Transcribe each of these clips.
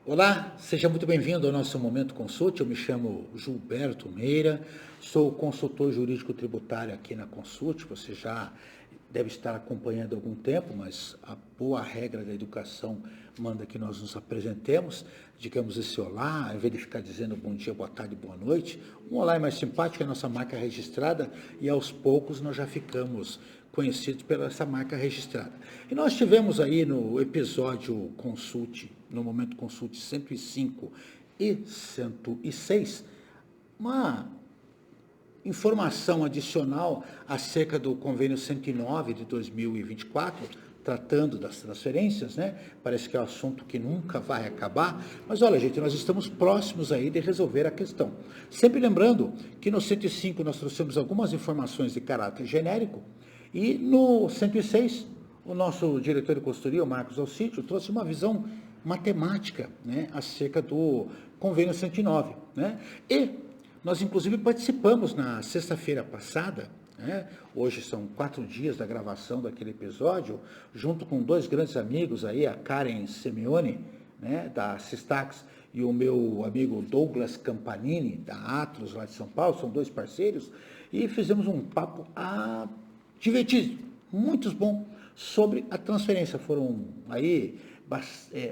Olá, seja muito bem-vindo ao nosso Momento Consult. Eu me chamo Gilberto Meira, sou consultor jurídico tributário aqui na Consult. Você já deve estar acompanhando há algum tempo, mas a boa regra da educação manda que nós nos apresentemos, digamos esse olá, ao invés de ficar dizendo bom dia, boa tarde, boa noite. Um olá é mais simpático, é a nossa marca registrada e aos poucos nós já ficamos conhecidos pela essa marca registrada. E nós tivemos aí no episódio Consult, no Momento Consult 105 e 106, uma informação adicional acerca do convênio 109 de 2024, tratando das transferências, né? Parece que é um assunto que nunca vai acabar, mas olha, gente, nós estamos próximos aí de resolver a questão. Sempre lembrando que no 105 nós trouxemos algumas informações de caráter genérico e no 106 o nosso diretor de consultoria, o Marcos Alcídio, trouxe uma visão matemática, né, acerca do convênio 109, né? E nós, inclusive, participamos na sexta-feira passada, né? Hoje são 4 dias da gravação daquele episódio, junto com 2 grandes amigos aí, a Karen Simeone, né, da Sistax, e o meu amigo Douglas Campanini, da Atlas, lá de São Paulo, são 2 parceiros, e fizemos um papo divertido, muito bom, sobre a transferência. Foram aí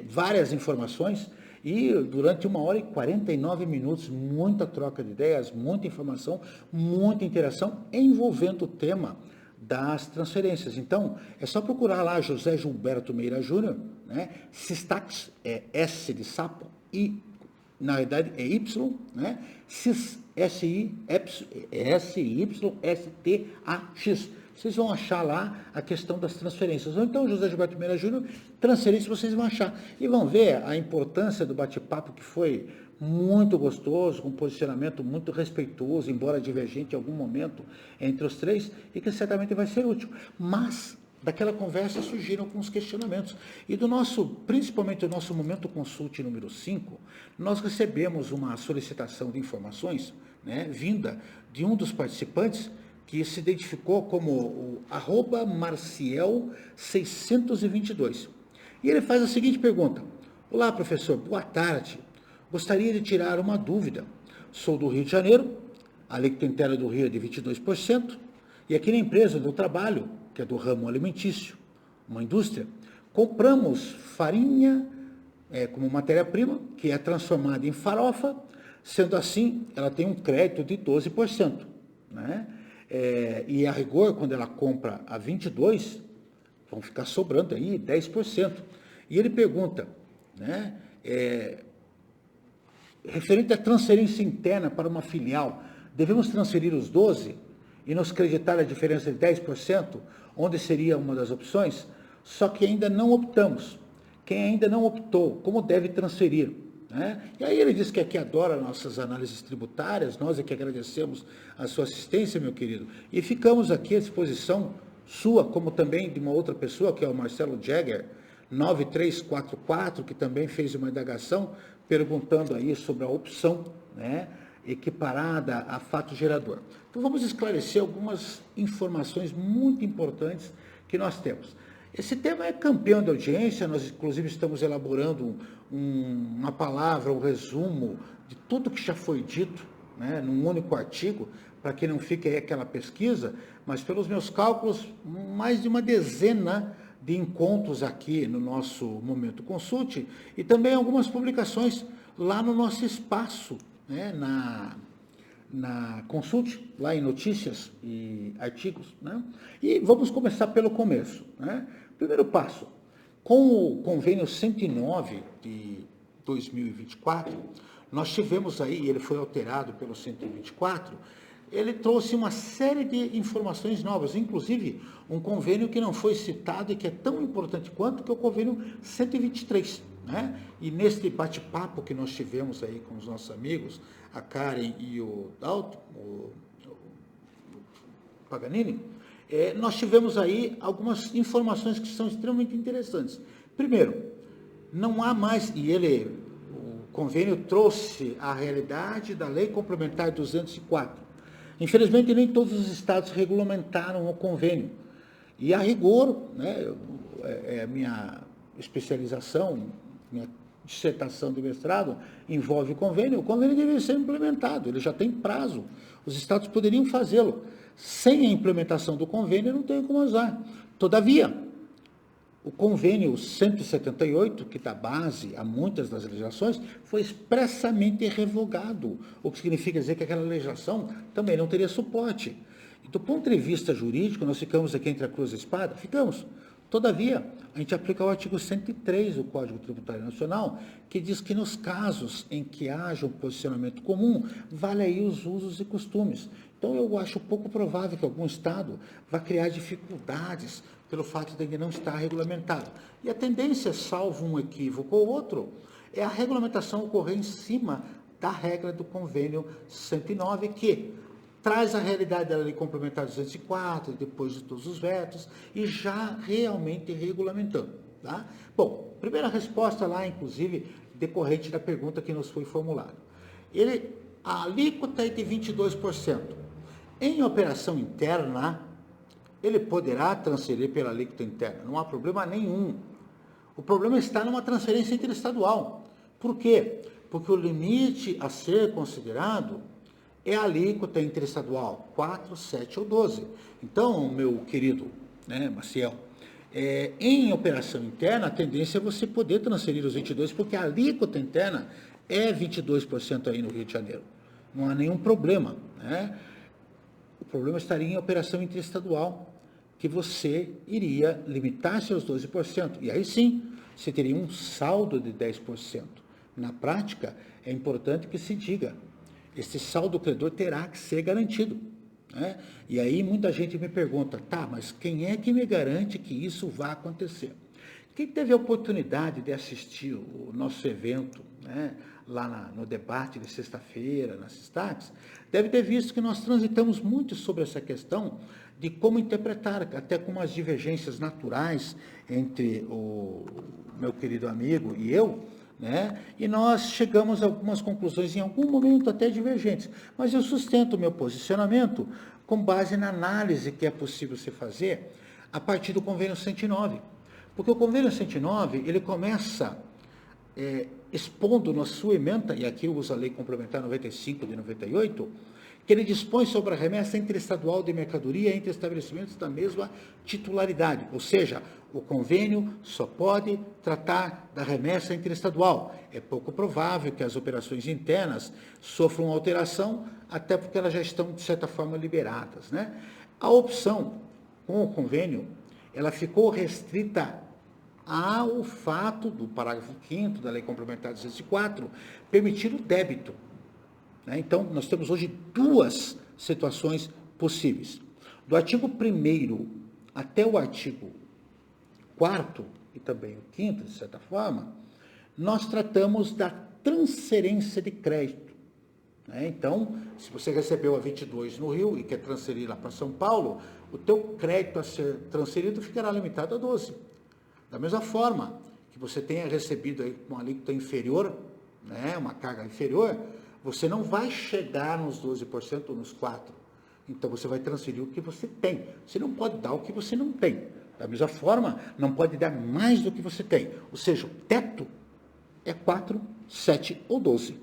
várias informações, e durante 1h49, muita troca de ideias, muita informação, muita interação envolvendo o tema das transferências. Então, é só procurar lá José Gilberto Meira Júnior, né? Sistax é S de sapo e, na verdade, é Y, né? SYSTAX. Vocês vão achar lá a questão das transferências. Ou então, José Gilberto Meira Júnior, transferência vocês vão achar. E vão ver a importância do bate-papo, que foi muito gostoso, com um posicionamento muito respeitoso, embora divergente em algum momento entre os 3, e que certamente vai ser útil. Mas daquela conversa surgiram alguns questionamentos. E principalmente do nosso Momento Consult número 5, nós recebemos uma solicitação de informações, né, vinda de um dos participantes, que se identificou como o @Marciel622. E ele faz a seguinte pergunta: olá, professor, boa tarde. Gostaria de tirar uma dúvida. Sou do Rio de Janeiro, a alíquota interna do Rio é de 22%, e aqui na empresa onde eu trabalho, que é do ramo alimentício, uma indústria, compramos farinha como matéria-prima, que é transformada em farofa, sendo assim, ela tem um crédito de 12%, né? E a rigor, quando ela compra a 22, vão ficar sobrando aí 10%. E ele pergunta, né, referente à transferência interna para uma filial, devemos transferir os 12 e nos creditar a diferença de 10%, onde seria uma das opções? Só que ainda não optamos. Quem ainda não optou, como deve transferir? Né? E aí ele diz que aqui adora nossas análises tributárias, nós é que agradecemos a sua assistência, meu querido, e ficamos aqui à disposição sua, como também de uma outra pessoa, que é o Marcelo Jagger, 9344, que também fez uma indagação, perguntando aí sobre a opção, né, equiparada a fato gerador. Então vamos esclarecer algumas informações muito importantes que nós temos. Esse tema é campeão de audiência, nós inclusive estamos elaborando uma palavra, um resumo de tudo que já foi dito, né, num único artigo, para que não fique aí aquela pesquisa, mas pelos meus cálculos, mais de uma dezena de encontros aqui no nosso Momento Consult e também algumas publicações lá no nosso espaço, né, na Consult, lá em notícias e artigos, né? E vamos começar pelo começo, né? Primeiro passo, com o convênio 109 de 2024, nós tivemos aí, ele foi alterado pelo 124, ele trouxe uma série de informações novas, inclusive um convênio que não foi citado e que é tão importante quanto, que é o convênio 123, né? E neste bate-papo que nós tivemos aí com os nossos amigos, a Karen e o Dalton, o Paganini, nós tivemos aí algumas informações que são extremamente interessantes. Primeiro, não há mais, o convênio trouxe a realidade da Lei Complementar 204. Infelizmente, nem todos os estados regulamentaram o convênio. E a rigor, né, é a minha especialização, minha dissertação de mestrado envolve convênio, o convênio deve ser implementado, ele já tem prazo. Os estados poderiam fazê-lo. Sem a implementação do convênio, não tem como usar. Todavia, o convênio 178, que dá base a muitas das legislações, foi expressamente revogado, o que significa dizer que aquela legislação também não teria suporte. E do ponto de vista jurídico, nós ficamos aqui entre a cruz e a espada? Ficamos. Todavia, a gente aplica o artigo 103 do Código Tributário Nacional, que diz que nos casos em que haja um posicionamento comum, vale aí os usos e costumes. Então, eu acho pouco provável que algum Estado vá criar dificuldades pelo fato de ele não estar regulamentado. E a tendência, salvo um equívoco ou outro, é a regulamentação ocorrer em cima da regra do convênio 109, que traz a realidade da Lei Complementar 204, depois de todos os vetos, e já realmente regulamentando. Tá? Bom, primeira resposta lá, inclusive, decorrente da pergunta que nos foi formulada. A alíquota é de 22%. Em operação interna, ele poderá transferir pela alíquota interna, não há problema nenhum. O problema está numa transferência interestadual. Por quê? Porque o limite a ser considerado é a alíquota interestadual, 4, 7 ou 12. Então, meu querido Maciel, em operação interna, a tendência é você poder transferir os 22%, porque a alíquota interna é 22% aí no Rio de Janeiro. Não há nenhum problema. Né? O problema estaria em operação interestadual, que você iria limitar-se aos 12%. E aí sim, você teria um saldo de 10%. Na prática, é importante que se diga, esse saldo credor terá que ser garantido. Né? E aí muita gente me pergunta, tá, mas quem é que me garante que isso vai acontecer? Quem teve a oportunidade de assistir o nosso evento, né, lá no debate de sexta-feira, nas States, deve ter visto que nós transitamos muito sobre essa questão de como interpretar, até com umas divergências naturais entre o meu querido amigo e eu, né? E nós chegamos a algumas conclusões, em algum momento até divergentes, mas eu sustento o meu posicionamento com base na análise que é possível se fazer a partir do convênio 109. Porque o convênio 109, ele começa expondo na sua ementa, e aqui eu uso a Lei Complementar 95 de 98, que ele dispõe sobre a remessa interestadual de mercadoria entre estabelecimentos da mesma titularidade, ou seja, o convênio só pode tratar da remessa interestadual. É pouco provável que as operações internas sofram alteração, até porque elas já estão, de certa forma, liberadas. Né? A opção com o convênio, ela ficou restrita ao fato do parágrafo 5º da Lei Complementar 204 permitir o débito. Então, nós temos hoje duas situações possíveis. Do artigo 1º até o artigo 4º, e também o 5º, de certa forma, nós tratamos da transferência de crédito. Então, se você recebeu a 22 no Rio e quer transferir lá para São Paulo, o teu crédito a ser transferido ficará limitado a 12. Da mesma forma que você tenha recebido aí uma alíquota inferior, uma carga inferior, você não vai chegar nos 12% ou nos 4%. Então, você vai transferir o que você tem. Você não pode dar o que você não tem. Da mesma forma, não pode dar mais do que você tem. Ou seja, o teto é 4, 7 ou 12.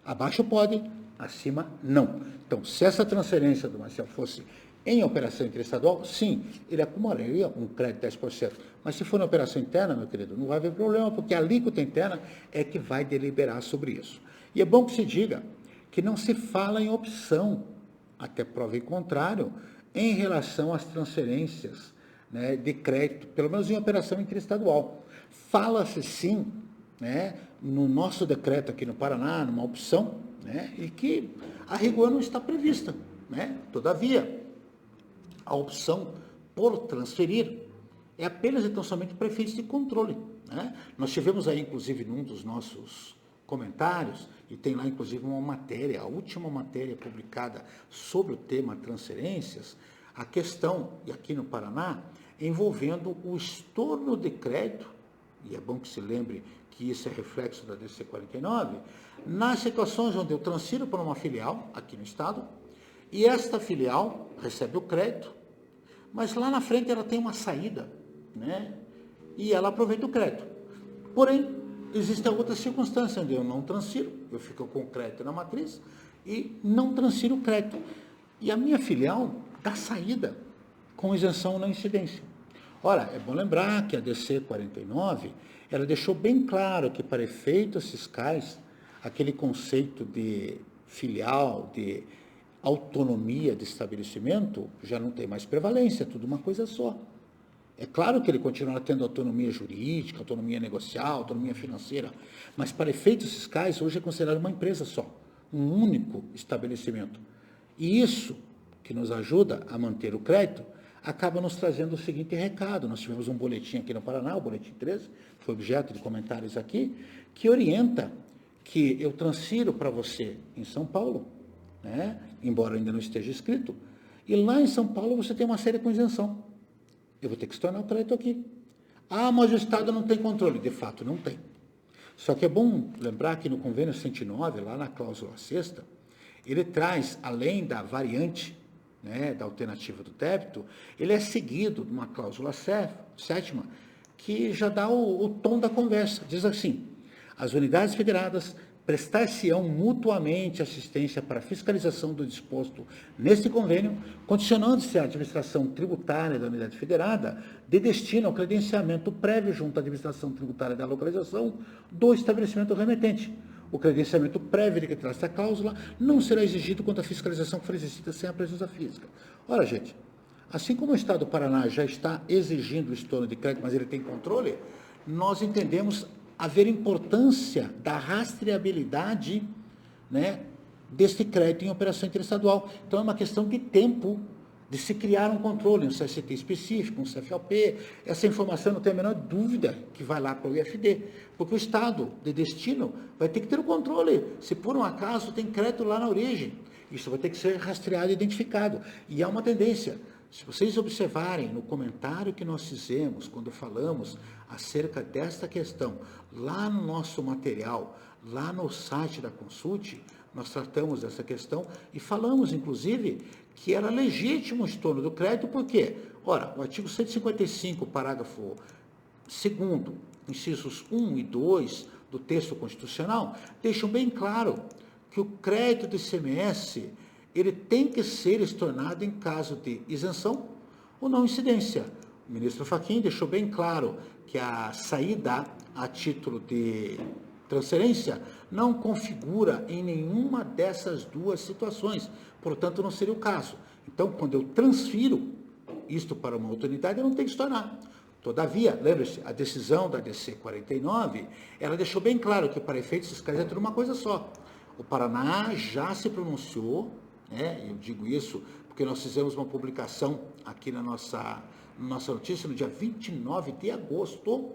Abaixo pode, acima não. Então, se essa transferência do Marcel fosse em operação interestadual, sim, ele acumularia um crédito de 10%. Mas se for na operação interna, meu querido, não vai haver problema, porque a alíquota interna é que vai deliberar sobre isso. E é bom que se diga que não se fala em opção, até prova em contrário, em relação às transferências de crédito, pelo menos em operação interestadual. Fala-se sim, no nosso decreto aqui no Paraná, numa opção, e que a rigor não está prevista. Todavia, a opção por transferir é apenas e tão somente para efeitos de controle. Nós tivemos aí, inclusive, num dos nossos comentários, e tem lá, inclusive, uma matéria, a última matéria publicada sobre o tema transferências, a questão, e aqui no Paraná, envolvendo o estorno de crédito, e é bom que se lembre que isso é reflexo da DC 49, nas situações onde eu transfiro para uma filial, aqui no Estado, e esta filial recebe o crédito, mas lá na frente ela tem uma saída, e ela aproveita o crédito. Porém, existe outra circunstância onde eu não transfiro, eu fico com o crédito na matriz e não transfiro o crédito. E a minha filial dá saída com isenção ou não incidência. Ora, é bom lembrar que a DC 49, ela deixou bem claro que para efeitos fiscais, aquele conceito de filial, de autonomia de estabelecimento, já não tem mais prevalência, é tudo uma coisa só. É claro que ele continuará tendo autonomia jurídica, autonomia negocial, autonomia financeira, mas para efeitos fiscais, hoje é considerado uma empresa só, um único estabelecimento. E isso, que nos ajuda a manter o crédito, acaba nos trazendo o seguinte recado. Nós tivemos um boletim aqui no Paraná, o boletim 13, que foi objeto de comentários aqui, que orienta que eu transfiro para você em São Paulo, né, embora ainda não esteja escrito, e lá em São Paulo você tem uma série com isenção. Eu vou ter que se tornar o crédito aqui. Ah, mas o Estado não tem controle. De fato, não tem. Só que é bom lembrar que no convênio 109, lá na cláusula 6ª, ele traz, além da variante, né, da alternativa do débito, ele é seguido de uma cláusula 7ª, que já dá o tom da conversa. Diz assim: as unidades federadas prestar-se-ão mutuamente assistência para a fiscalização do disposto neste convênio, condicionando-se à administração tributária da unidade federada de destino ao credenciamento prévio junto à administração tributária da localização do estabelecimento remetente. O credenciamento prévio de que trata esta cláusula não será exigido quanto à fiscalização que for exercida sem a presença física. Ora, gente, assim como o Estado do Paraná já está exigindo o estorno de crédito, mas ele tem controle, nós entendemos haver importância da rastreabilidade, né, deste crédito em operação interestadual. Então, é uma questão de tempo de se criar um controle, um CST específico, um CFLP. Essa informação não tem a menor dúvida que vai lá para o IFD, porque o Estado de destino vai ter que ter o controle, se por um acaso tem crédito lá na origem. Isso vai ter que ser rastreado e identificado. E há uma tendência. Se vocês observarem no comentário que nós fizemos, quando falamos acerca desta questão, lá no nosso material, lá no site da Consult, nós tratamos dessa questão e falamos, inclusive, que era legítimo o estorno do crédito, por quê? Ora, o artigo 155, parágrafo 2º, incisos 1 e 2 do texto constitucional, deixam bem claro que o crédito do ICMS ele tem que ser estornado em caso de isenção ou não incidência. O ministro Fachin deixou bem claro que a saída a título de transferência não configura em nenhuma dessas duas situações, portanto não seria o caso. Então, quando eu transfiro isto para uma outra unidade, eu não tenho que estornar. Todavia, lembre-se, a decisão da DC 49, ela deixou bem claro que para efeitos fiscais é tudo uma coisa só. O Paraná já se pronunciou, eu digo isso porque nós fizemos uma publicação aqui na nossa notícia no dia 29 de agosto,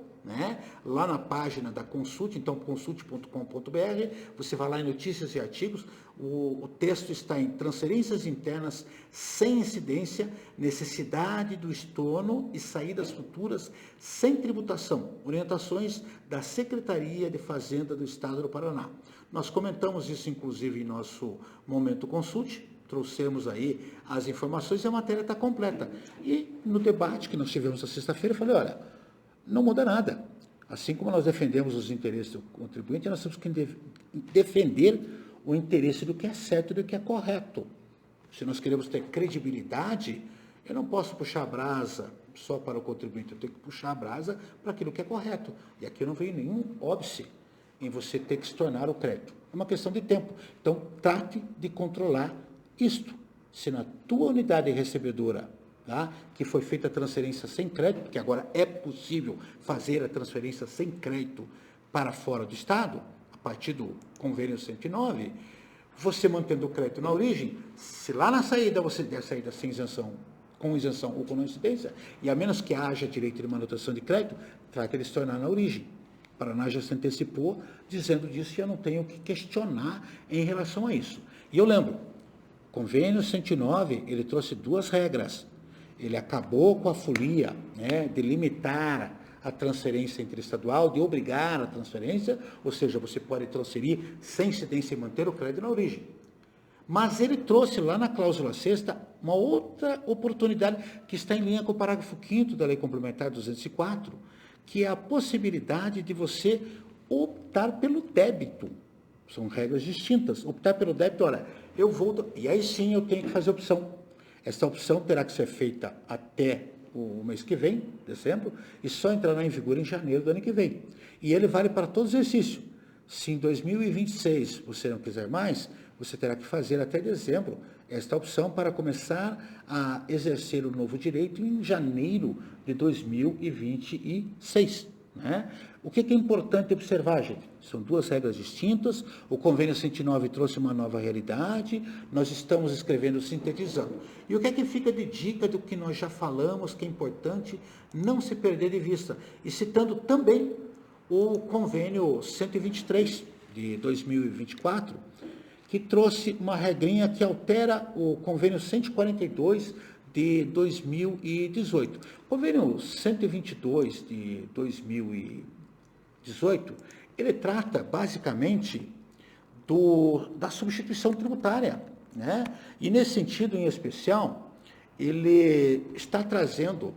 lá na página da Consult, então consult.com.br, você vai lá em notícias e artigos, o texto está em transferências internas sem incidência, necessidade do estorno e saídas futuras sem tributação, orientações da Secretaria de Fazenda do Estado do Paraná. Nós comentamos isso, inclusive, em nosso Momento Consult, trouxemos aí as informações e a matéria está completa. E no debate que nós tivemos na sexta-feira, eu falei, olha, não muda nada. Assim como nós defendemos os interesses do contribuinte, nós temos que defender o interesse do que é certo e do que é correto. Se nós queremos ter credibilidade, eu não posso puxar a brasa só para o contribuinte, eu tenho que puxar a brasa para aquilo que é correto. E aqui não veio nenhum óbice em você ter que se tornar o crédito. É uma questão de tempo. Então, trate de controlar isto. Se na tua unidade recebedora, que foi feita a transferência sem crédito, porque agora é possível fazer a transferência sem crédito para fora do Estado, a partir do convênio 109, você mantendo o crédito na origem, se lá na saída você der saída sem isenção, com isenção ou com não incidência, e a menos que haja direito de manutenção de crédito, trata de se tornar na origem. O Paraná já se antecipou dizendo disso e eu não tenho que questionar em relação a isso. E eu lembro, convênio 109, ele trouxe duas regras. Ele acabou com a folia, de limitar a transferência interestadual, de obrigar a transferência, ou seja, você pode transferir sem incidência e manter o crédito na origem. Mas ele trouxe lá na cláusula 6ª uma outra oportunidade que está em linha com o parágrafo 5º da Lei Complementar 204, que é a possibilidade de você optar pelo débito. São regras distintas. Optar pelo débito, olha, eu vou... E aí sim eu tenho que fazer opção. Essa opção terá que ser feita até o mês que vem, dezembro, e só entrará em vigor em janeiro do ano que vem. E ele vale para todo exercício. Se em 2026 você não quiser mais, você terá que fazer até dezembro esta opção para começar a exercer o novo direito em janeiro de 2026. Né? O que é importante observar, gente? São duas regras distintas, o convênio 109 trouxe uma nova realidade, nós estamos escrevendo sintetizando. E o que é que fica de dica do que nós já falamos, que é importante não se perder de vista? E citando também o convênio 123 de 2024, que trouxe uma regrinha que altera o convênio 142 de 2018. O convênio 122 de 2018, ele trata basicamente da substituição tributária, né? E nesse sentido, em especial, ele está trazendo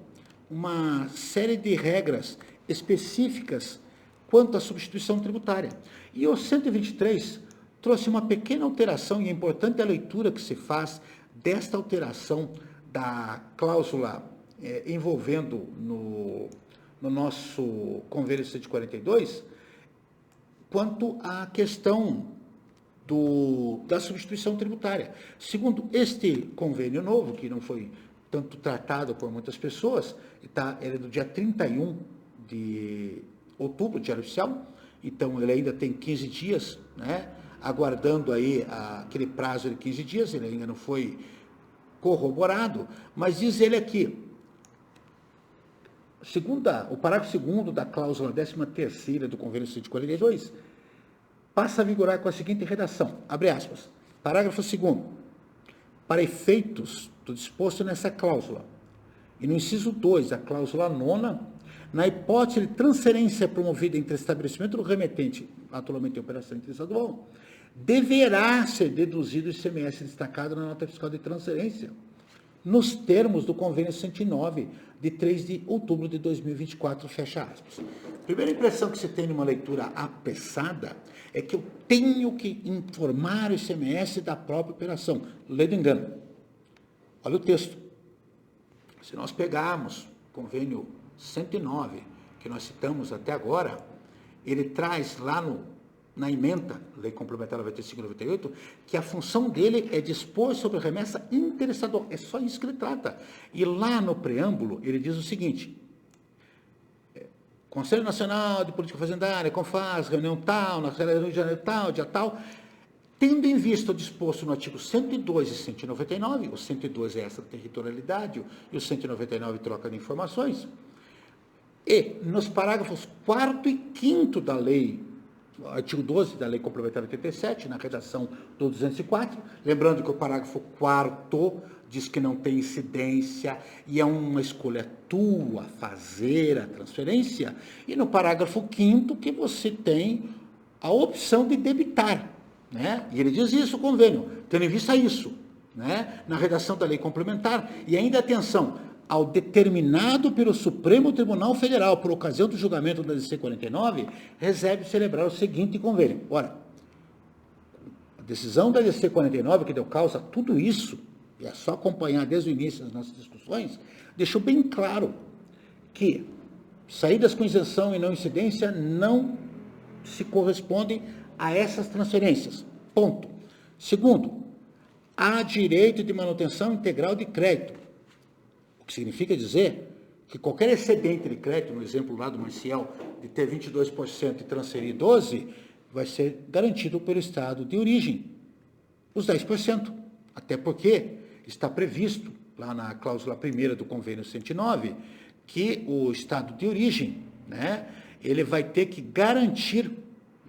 uma série de regras específicas quanto à substituição tributária. E o 123 trouxe uma pequena alteração, e é importante a leitura que se faz desta alteração da cláusula envolvendo no nosso convênio 142, quanto à questão da substituição tributária. Segundo este convênio novo, que não foi tanto tratado por muitas pessoas, ele é do dia 31 de outubro, diário oficial, então ele ainda tem 15 dias, né, aguardando aí aquele prazo de 15 dias, ele ainda não foi corroborado, mas diz ele aqui, o parágrafo 2º da cláusula 13ª do convênio 142, passa a vigorar com a seguinte redação, abre aspas, parágrafo 2º, para efeitos do disposto nessa cláusula, e no inciso 2, a cláusula 9ª, na hipótese de transferência promovida entre estabelecimento do remetente, atualmente em operação interestadual, deverá ser deduzido o ICMS destacado na nota fiscal de transferência, nos termos do convênio 109, de 3 de outubro de 2024, fecha aspas. Primeira impressão que você tem numa leitura apressada é que eu tenho que informar o ICMS da própria operação. Lei do engano. Olha o texto. Se nós pegarmos o convênio 109, que nós citamos até agora, ele traz lá na ementa, Lei Complementar 95 e 98, que a função dele é dispor sobre a remessa interestadual. É só isso que ele trata. E lá no preâmbulo, ele diz o seguinte, Conselho Nacional de Política Fazendária, CONFAS, reunião tal, na Rio de Janeiro tal, dia tal, tendo em vista o disposto no artigo 102 e 199, o 102 é essa territorialidade, e o 199 troca de informações, e nos parágrafos 4º e 5º da lei, artigo 12 da Lei Complementar 87, na redação do 204, lembrando que o parágrafo 4º diz que não tem incidência e é uma escolha tua fazer a transferência, e no parágrafo 5º que você tem a opção de debitar, né? E ele diz isso, o convênio, tendo em vista isso, né? Na redação da Lei Complementar, e ainda atenção, ao determinado pelo Supremo Tribunal Federal, por ocasião do julgamento da DC 49, reserve celebrar o seguinte convênio. Ora, a decisão da DC 49, que deu causa a tudo isso, e é só acompanhar desde o início das nossas discussões, deixou bem claro que saídas com isenção e não incidência não se correspondem a essas transferências. Ponto. Segundo, há direito de manutenção integral de crédito. O que significa dizer que qualquer excedente de crédito, no exemplo lá do Maciel, de ter 22% e transferir 12%, vai ser garantido pelo estado de origem, os 10%. Até porque está previsto, lá na cláusula 1ª do convênio 109, que o estado de origem, né, ele vai ter que garantir,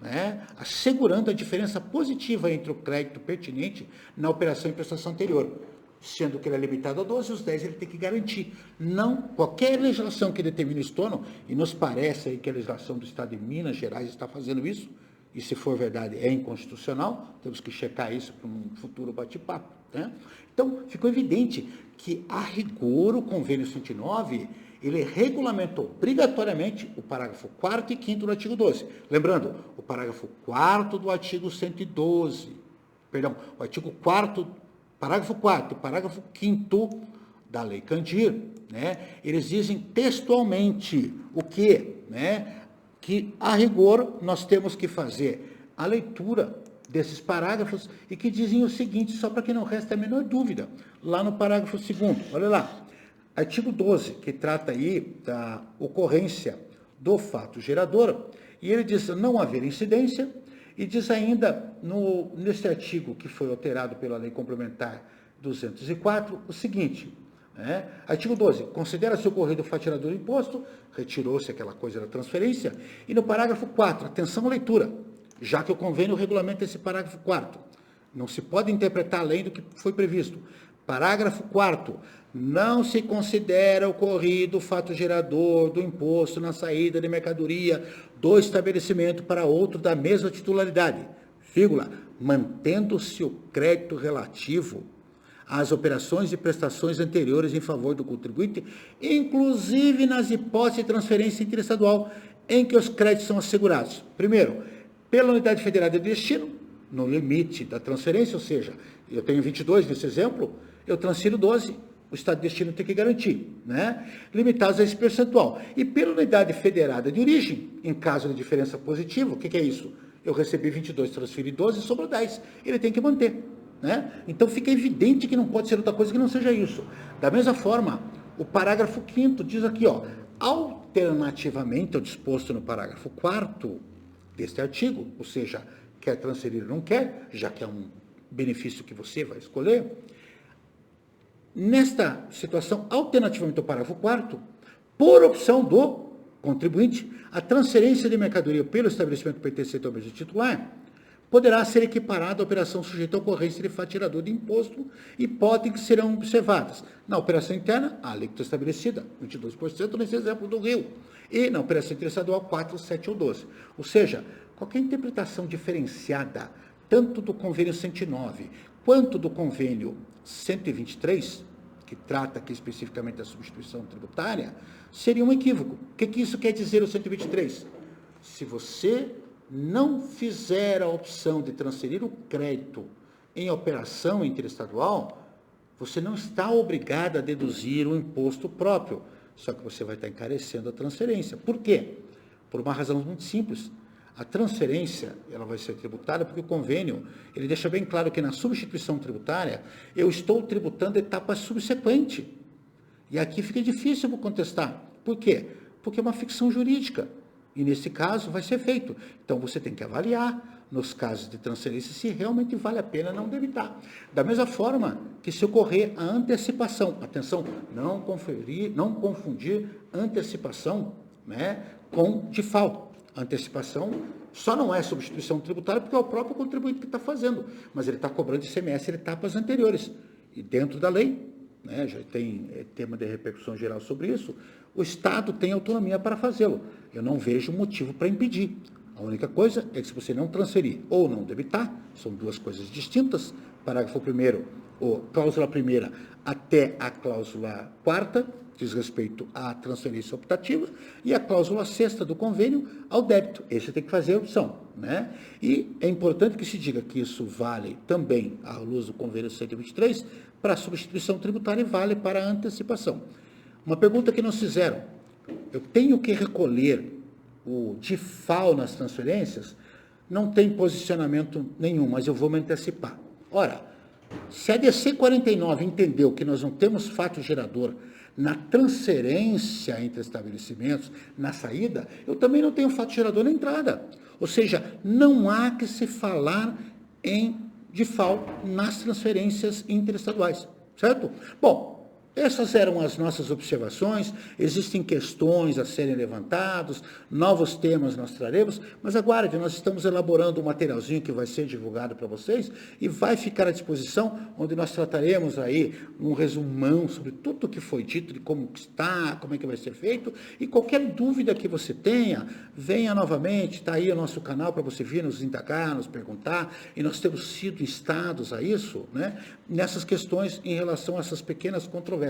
né, assegurando a diferença positiva entre o crédito pertinente na operação e prestação anterior. Sendo que ele é limitado a 12, os 10 ele tem que garantir. Não, qualquer legislação que determine o estorno, e nos parece aí que a legislação do Estado de Minas Gerais está fazendo isso, e se for verdade é inconstitucional, temos que checar isso para um futuro bate-papo, né? Então, ficou evidente que, a rigor, o convênio 109, ele regulamenta obrigatoriamente o parágrafo 4º e 5º do artigo 12. Lembrando, o parágrafo 4º do artigo 112, perdão, o artigo 4º, parágrafo 4º e parágrafo 5º da Lei Candir, né, eles dizem textualmente o quê? Né, que, a rigor, nós temos que fazer a leitura desses parágrafos e que dizem o seguinte, só para que não reste a menor dúvida, lá no parágrafo 2º, olha lá, artigo 12, que trata aí da ocorrência do fato gerador, e ele diz não haver incidência, e diz ainda, nesse artigo que foi alterado pela Lei Complementar 204, o seguinte, né? Artigo 12, considera-se ocorrido o fato gerador do imposto, retirou-se aquela coisa da transferência, e no parágrafo 4, atenção à leitura, já que o convênio regulamenta esse parágrafo 4º, não se pode interpretar além do que foi previsto. Parágrafo 4º, não se considera ocorrido o fato gerador do imposto na saída de mercadoria do estabelecimento para outro da mesma titularidade, vírgula, mantendo-se o crédito relativo às operações e prestações anteriores em favor do contribuinte, inclusive nas hipóteses de transferência interestadual em que os créditos são assegurados. Primeiro, pela unidade federada de destino, no limite da transferência, ou seja, eu tenho 22 nesse exemplo, eu transfiro 12, o Estado de destino tem que garantir, né? Limitados a esse percentual. E pela unidade federada de origem, em caso de diferença positiva, o que é isso? Eu recebi 22, transferi 12, sobrou 10. Ele tem que manter, né? Então fica evidente que não pode ser outra coisa que não seja isso. Da mesma forma, o parágrafo 5º diz aqui, ó, alternativamente ao disposto no parágrafo 4º deste artigo, ou seja, quer transferir ou não quer, já que é um benefício que você vai escolher, nesta situação, alternativamente ao parágrafo 4º, por opção do contribuinte, a transferência de mercadoria pelo estabelecimento pertencente ao mesmo titular poderá ser equiparada à operação sujeita à ocorrência de fato gerador de imposto, hipóteses que serão observadas. Na operação interna, a alíquota estabelecida, 22% nesse exemplo do Rio, e na operação interestadual, 4, 7 ou 12. Ou seja, qualquer interpretação diferenciada, tanto do convênio 109 quanto do convênio 123, que trata aqui especificamente da substituição tributária, seria um equívoco. O que isso quer dizer, o 123? Se você não fizer a opção de transferir o crédito em operação interestadual, você não está obrigado a deduzir o imposto próprio, só que você vai estar encarecendo a transferência. Por quê? Por uma razão muito simples. A transferência, ela vai ser tributada porque o convênio, ele deixa bem claro que na substituição tributária, eu estou tributando a etapa subsequente. E aqui fica difícil eu contestar. Por quê? Porque é uma ficção jurídica. E nesse caso vai ser feito. Então você tem que avaliar, nos casos de transferência, se realmente vale a pena não debitar. Da mesma forma que se ocorrer a antecipação. Atenção, não confundir antecipação, né, com default. Antecipação só não é substituição tributária porque é o próprio contribuinte que está fazendo, mas ele está cobrando ICMS em etapas anteriores. E dentro da lei, né, já tem tema de repercussão geral sobre isso, o Estado tem autonomia para fazê-lo. Eu não vejo motivo para impedir. A única coisa é que se você não transferir ou não debitar, são duas coisas distintas, parágrafo 1º, ou cláusula 1ª até a cláusula 4ª, diz respeito à transferência optativa, e a cláusula 6ª do convênio ao débito. Esse tem que fazer a opção, né? E é importante que se diga que isso vale também, à luz do convênio 123, para a substituição tributária e vale para a antecipação. Uma pergunta que nos fizeram, eu tenho que recolher o DIFAL nas transferências? Não tem posicionamento nenhum, mas eu vou me antecipar. Ora, se a DC 49 entendeu que nós não temos fato gerador na transferência entre estabelecimentos, na saída, eu também não tenho fato gerador na entrada. Ou seja, não há que se falar em DIFAL nas transferências interestaduais, certo? Bom, essas eram as nossas observações, existem questões a serem levantadas, novos temas nós traremos, mas aguarde, nós estamos elaborando um materialzinho que vai ser divulgado para vocês e vai ficar à disposição, onde nós trataremos aí um resumão sobre tudo o que foi dito, de como está, como é que vai ser feito, e qualquer dúvida que você tenha, venha novamente, está aí o nosso canal para você vir nos indagar, nos perguntar, e nós temos sido instados a isso, né, nessas questões em relação a essas pequenas controvérsias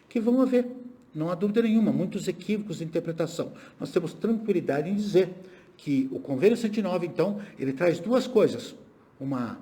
que vão haver, não há dúvida nenhuma, muitos equívocos de interpretação. Nós temos tranquilidade em dizer que o convênio 109, então, ele traz duas coisas. Uma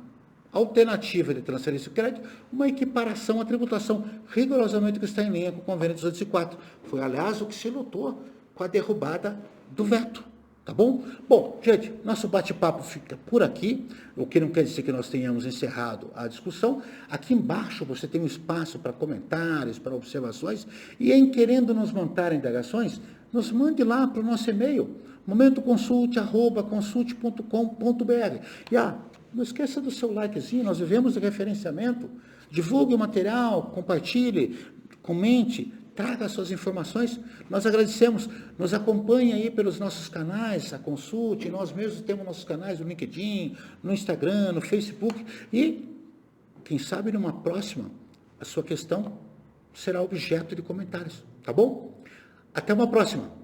alternativa de transferência de crédito, uma equiparação à tributação, rigorosamente que está em linha com o convênio 204. Foi, aliás, o que se lutou com a derrubada do veto. Tá bom? Bom, gente, nosso bate-papo fica por aqui, o que não quer dizer que nós tenhamos encerrado a discussão. Aqui embaixo você tem um espaço para comentários, para observações, e em querendo nos mandar indagações, nos mande lá para o nosso e-mail, momentoconsulte@consulte.com.br. E não esqueça do seu likezinho, nós vivemos de referenciamento. Divulgue o material, compartilhe, comente, traga suas informações. Nós agradecemos. Nos acompanhe aí pelos nossos canais, a Consulte. Nós mesmos temos nossos canais no LinkedIn, no Instagram, no Facebook. E, quem sabe, numa próxima, a sua questão será objeto de comentários. Tá bom? Até uma próxima.